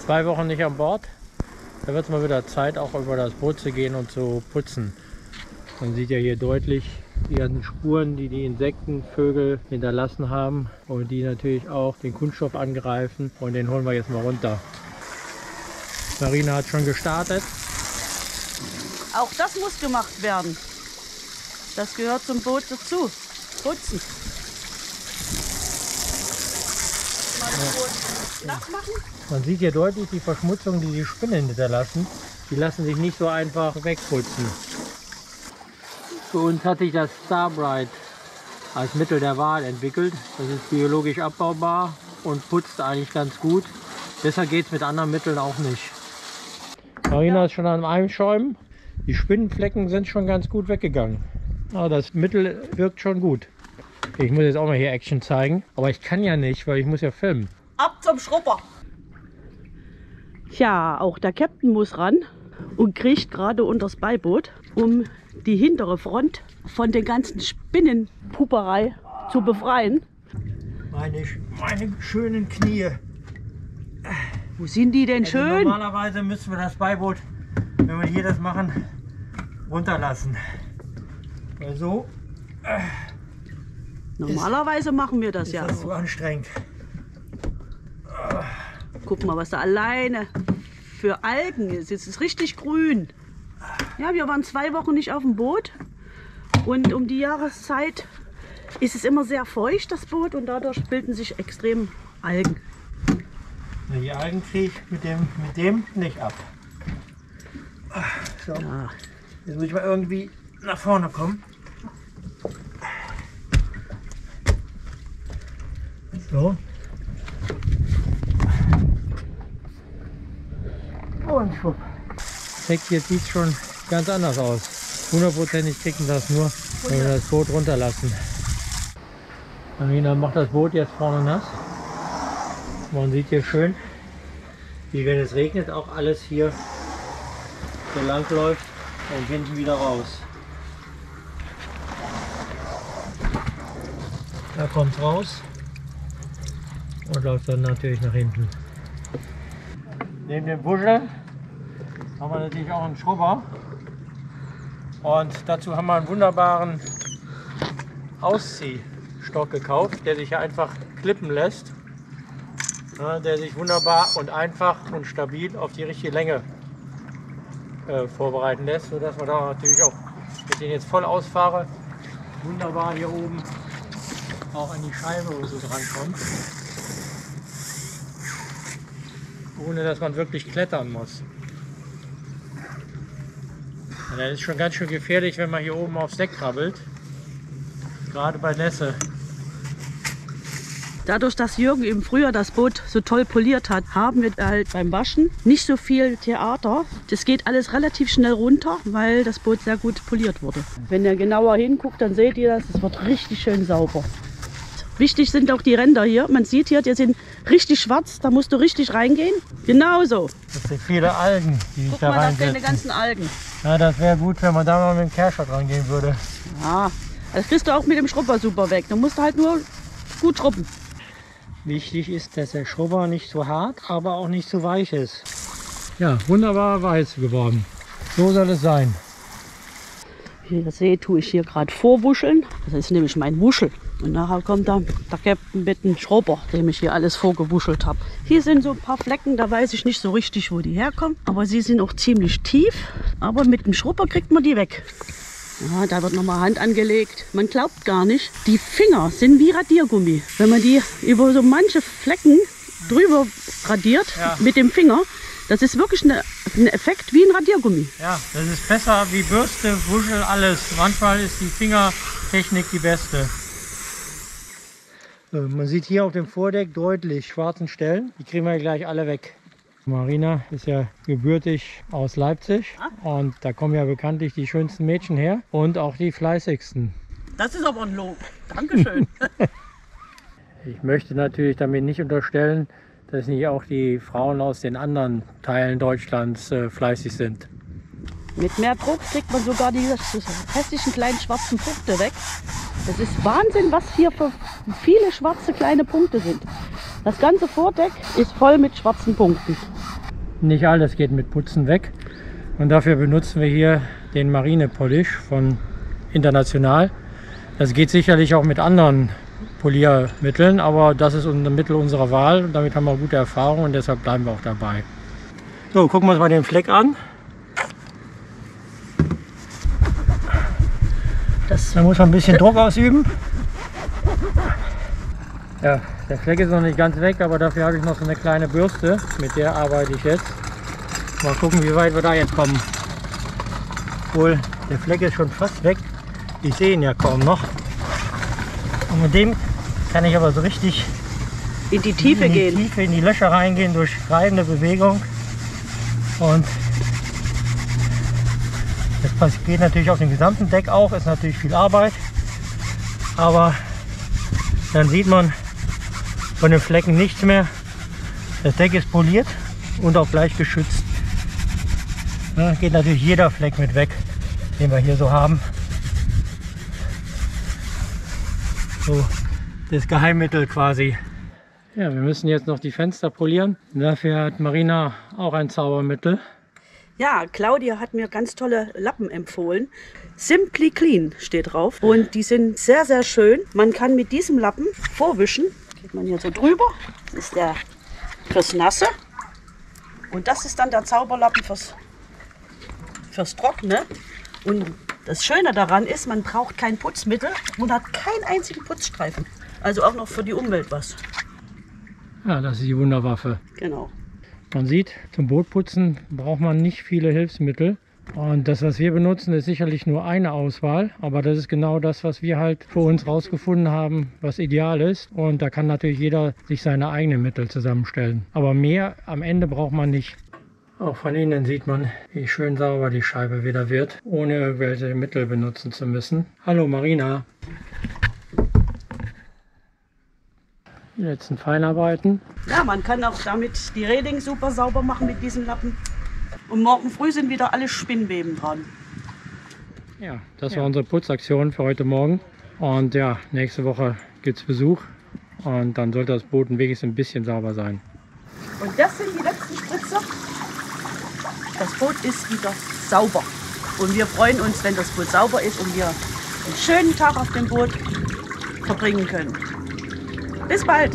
2 Wochen nicht an Bord. Da wird es mal wieder Zeit, auch über das Boot zu gehen und zu putzen. Man sieht ja hier deutlich die ganzen Spuren, die die Insektenvögel hinterlassen haben und die natürlich auch den Kunststoff angreifen, und den holen wir jetzt mal runter. Marina hat schon gestartet. Auch das muss gemacht werden. Das gehört zum Boot dazu. Putzen. Mal das Boot flach machen. Man sieht hier deutlich die Verschmutzung, die die Spinnen hinterlassen. Die lassen sich nicht so einfach wegputzen. Für uns hat sich das Starbright als Mittel der Wahl entwickelt. Das ist biologisch abbaubar und putzt eigentlich ganz gut. Besser geht es mit anderen Mitteln auch nicht. Marina ist schon am Einschäumen. Die Spinnenflecken sind schon ganz gut weggegangen. Aber das Mittel wirkt schon gut. Ich muss jetzt auch mal hier Action zeigen. Aber ich kann ja nicht, weil ich muss ja filmen. Ab zum Schrupper! Ja, auch der Captain muss ran und kriecht gerade unter das Beiboot, um die hintere Front von der ganzen Spinnenpuperei zu befreien. Meine schönen Knie. Wo sind die denn schön? Normalerweise müssen wir das Beiboot, wenn wir hier das machen, runterlassen. Weil so Normalerweise machen wir das ja. Das ist zu anstrengend. Guck mal, was da alleine für Algen ist. Es ist richtig grün. Ja, wir waren 2 Wochen nicht auf dem Boot. Und um die Jahreszeit ist es immer sehr feucht, das Boot. Und dadurch bilden sich extrem Algen. Die Algen kriege ich mit dem nicht ab. So. Ja. Jetzt muss ich mal irgendwie nach vorne kommen. So. Und schwupp. Jetzt sieht es schon ganz anders aus. 100%ig kriegen das nur, wenn wir das Boot runterlassen. Marina macht das Boot jetzt vorne nass. Man sieht hier schön, wie wenn es regnet, auch alles hier so lang läuft und hinten wieder raus. Da kommt es raus und läuft dann natürlich nach hinten. Neben dem Buscheln haben wir natürlich auch einen Schrubber, und dazu haben wir einen wunderbaren Ausziehstock gekauft, der sich hier einfach klippen lässt, ja, der sich wunderbar und einfach und stabil auf die richtige Länge vorbereiten lässt, sodass man da natürlich auch, wenn ich den jetzt voll ausfahre, wunderbar hier oben auch an die Scheibe so dran kommt, ohne dass man wirklich klettern muss. Und das ist schon ganz schön gefährlich, wenn man hier oben aufs Deck krabbelt, gerade bei Nässe. Dadurch, dass Jürgen im Frühjahr das Boot so toll poliert hat, haben wir halt beim Waschen nicht so viel Theater. Das geht alles relativ schnell runter, weil das Boot sehr gut poliert wurde. Wenn ihr genauer hinguckt, dann seht ihr das, es wird richtig schön sauber. Wichtig sind auch die Ränder hier. Man sieht hier, die sind richtig schwarz, da musst du richtig reingehen. Genauso. Das sind viele Algen, die sich da Guck mal, das reinsetzen. sind die ganzen Algen. Ja, das wäre gut, wenn man da mal mit dem Kehrschott rangehen würde. Ja, das kriegst du auch mit dem Schrubber super weg. Du musst halt nur gut schrubben. Wichtig ist, dass der Schrubber nicht zu hart, aber auch nicht zu weich ist. Ja, wunderbar weiß geworden. So soll es sein. Wie ihr seht, tue ich hier gerade vorwuscheln. Das ist nämlich mein Wuschel. Und nachher kommt dann der Captain mit dem Schrubber, dem ich hier alles vorgewuschelt habe. Hier sind so ein paar Flecken, da weiß ich nicht so richtig, wo die herkommen. Aber sie sind auch ziemlich tief. Aber mit dem Schrubber kriegt man die weg. Ja, da wird nochmal Hand angelegt. Man glaubt gar nicht, die Finger sind wie Radiergummi. Wenn man die über so manche Flecken drüber radiert, ja, mit dem Finger, das ist wirklich ein Effekt wie ein Radiergummi. Ja, das ist besser wie Bürste, Wuschel, alles. Manchmal ist die Fingertechnik die beste. So, man sieht hier auf dem Vordeck deutlich schwarzen Stellen. Die kriegen wir gleich alle weg. Marina ist ja gebürtig aus Leipzig, und da kommen ja bekanntlich die schönsten Mädchen her und auch die fleißigsten. Das ist aber ein Lob. Dankeschön. Ich möchte natürlich damit nicht unterstellen, dass nicht auch die Frauen aus den anderen Teilen Deutschlands fleißig sind. Mit mehr Druck kriegt man sogar die hässlichen kleinen schwarzen Punkte weg. Das ist Wahnsinn, was hier für viele schwarze kleine Punkte sind. Das ganze Vordeck ist voll mit schwarzen Punkten. nicht alles geht mit Putzen weg. Und dafür benutzen wir hier den Marine Polish von International. Das geht sicherlich auch mit anderen Poliermitteln, aber das ist ein Mittel unserer Wahl. Und damit haben wir gute Erfahrungen und deshalb bleiben wir auch dabei. So, gucken wir uns mal den Fleck an. Da muss man ein bisschen Druck ausüben. Ja, der Fleck ist noch nicht ganz weg, aber dafür habe ich noch so eine kleine Bürste. Mit der arbeite ich jetzt. Mal gucken, wie weit wir da jetzt kommen. Obwohl, der Fleck ist schon fast weg. Ich sehe ihn ja kaum noch. Und mit dem kann ich aber so richtig in die Tiefe gehen. In die Löcher reingehen durch schreibende Bewegung. Und das geht natürlich auf dem gesamten Deck auch, ist natürlich viel Arbeit. Aber dann sieht man von den Flecken nichts mehr. Das Deck ist poliert und auch gleich geschützt. Da geht natürlich jeder Fleck mit weg, den wir hier so haben. So das Geheimmittel quasi. Ja, wir müssen jetzt noch die Fenster polieren. Dafür hat Marina auch ein Zaubermittel. Ja, Claudia hat mir ganz tolle Lappen empfohlen. Simply Clean steht drauf. Und die sind sehr, sehr schön. Man kann mit diesem Lappen vorwischen. Geht man hier so drüber. Das ist der fürs Nasse. Und das ist dann der Zauberlappen fürs Trockene. Und das Schöne daran ist, man braucht kein Putzmittel und hat keinen einzigen Putzstreifen. Also auch noch für die Umwelt was. Ja, das ist die Wunderwaffe. Genau. Man sieht, zum Bootputzen braucht man nicht viele Hilfsmittel. Und das, was wir benutzen, ist sicherlich nur eine Auswahl. Aber das ist genau das, was wir halt für uns rausgefunden haben, was ideal ist. Und da kann natürlich jeder sich seine eigenen Mittel zusammenstellen. Aber mehr am Ende braucht man nicht. Auch von innen sieht man, wie schön sauber die Scheibe wieder wird, ohne irgendwelche Mittel benutzen zu müssen. Hallo Marina. Die letzten Feinarbeiten. Ja, man kann auch damit die Reling super sauber machen mit diesen Lappen. Und morgen früh sind wieder alle Spinnweben dran. Ja, das war unsere Putzaktion für heute Morgen. Und ja, nächste Woche gibt es Besuch. Und dann sollte das Boot wenigstens ein bisschen sauber sein. Und das sind die letzten Spritzer. Das Boot ist wieder sauber. Und wir freuen uns, wenn das Boot sauber ist und wir einen schönen Tag auf dem Boot verbringen können. Bis bald!